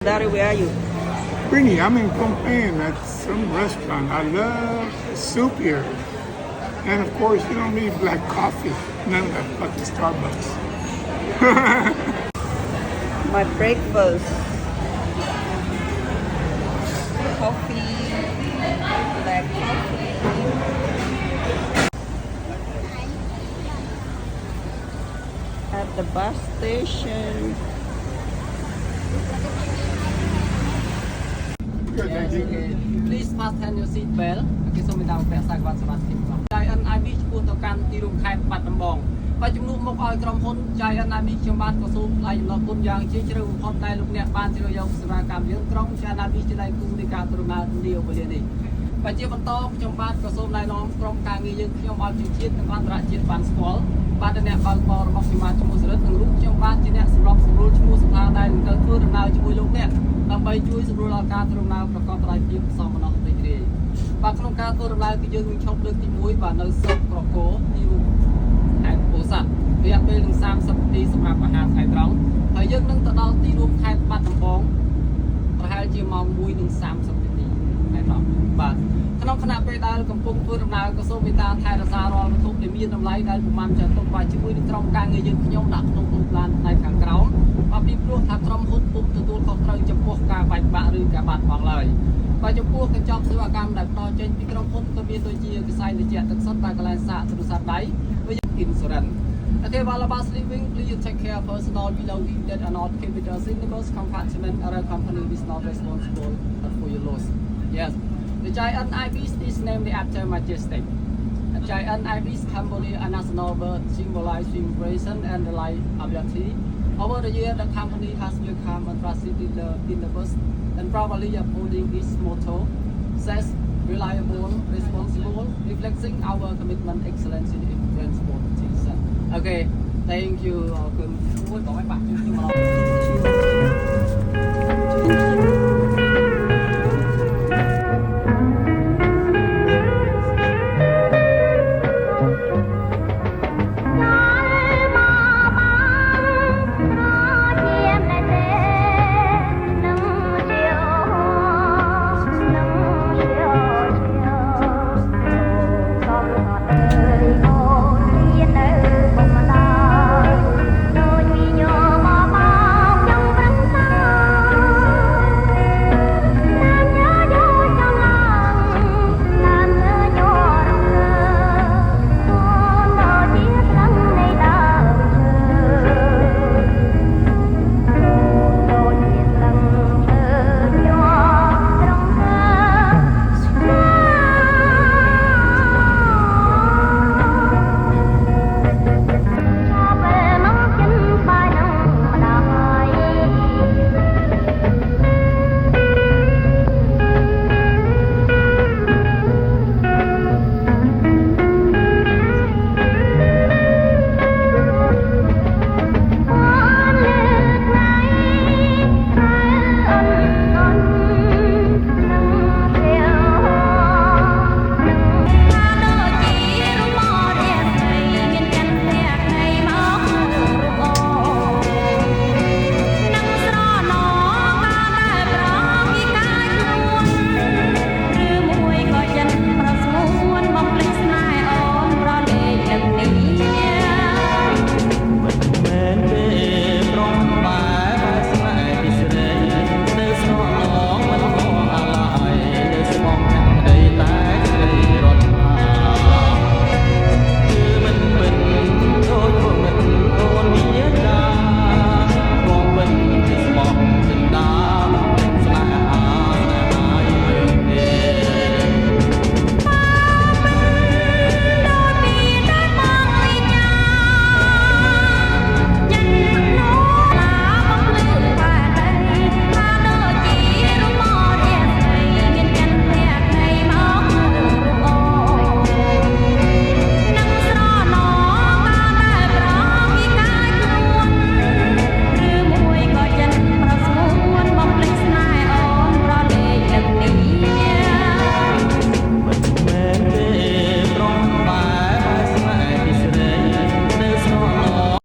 Daddy, where are you? Brittany, I'm in Phnom Penh at some restaurant. I love the soup here. And of course, you don't need black coffee. None of that fucking Starbucks. My breakfast. Coffee. Black coffee. At the bus station. Good, thank you. Please fasten your seat belt. Okay, so មានតាមពាក់ខ្សែក្បាត់សុវត្ថិភាពផង Giant IB ឈ្មោះទៅកាន់ទីរួមខេត្តបាត់ដំបងបាទជំនួសមកឲ្យក្រុមហ៊ុន Giant IB ខ្ញុំបានក៏សូមថ្លែងអំណរគុណយ៉ាងជ្រាលជ្រៅបំផុតដែលលោកអ្នកបានជ្រើសយកសេវាកម្មយើងក្រុម Giant IB ជាដៃគូនៃការដំណើរនាវេលានេះបាទជាបន្តខ្ញុំបាទក៏សូមណែនាំក្រុមការងារយើងខ្ញុំឲ្យជាជាតិនិងអន្តរជាតិបានស្គាល់បាទអ្នកបើកបររបស់ខ្ញុំបាទឈ្មោះសរិទ្ធនិងរូបខ្ញុំបាទជាអ្នកសម្របសម្រួលឈ្មោះស្ថានដែលនឹងទៅធ្វើដំណើរជាមួយលោកអ្នកដើម្បីជួយសម្រួលដល់ការធ្វើដំណើរប្រកបដោយភាពសមរម្យរីករាយបាទក្នុងការធ្វើដំណើរគឺយើងនឹងឈប់លើកទី1បាទនៅស្រុកក្រគរទីរួមខេត្តពោធិ៍សាត់រយៈពេលនឹង30នាទីសម្រាប់អាហារថ្ងៃត្រង់ហើយយើងនឹងទៅដល់ទីរួមខេត្តបាត់ដំបងប្រហែលជាម៉ោង1:30នាទីថ្ងៃត្រង់បាទក្នុងខណៈពេលដែលកំពុងធ្វើដំណើរក៏សូមមេត្តាថែរក្សារាល់វត្ថុដែលមានតម្លៃដែលប្រមាណចាត់ទុកបាទជាមួយនឹងក្រុមការងារយើងខ្ញុំដាក់ក្នុងទូឡានផ្នែកខាងក្រោមបាទពីព្រោះថាក្រុមហ៊ុនពុំទទួលខុសត្រូវចំពោះការបែកបាក់ឬការបាត់បង់ឡើយបាទចំពោះកញ្ចប់សេវាកម្មដែលផ្ដល់ចេញពីក្រុមហ៊ុនក៏មានដូចជាកសែងត្រជាក់ទឹកសុទ្ធតែកន្លែងសាកទូរស័ព្ទដៃដូចជា insurance Okay, while about sleeping, please take care of personal belongings that are not kept with us in the bus compartment. Our company is not responsible for your loss. Yes, the Giant Ibis is named after Majestic. The Giant Ibis Cambodia, a national bird, symbolizes vibration and reliability. Over the years, the company has become a trusted leader in the bus and probably upholding its motto, says reliable, responsible, reflecting our commitment, excellence in transportation. Okay, thank you. Ôi, có mấy bạn chưa mà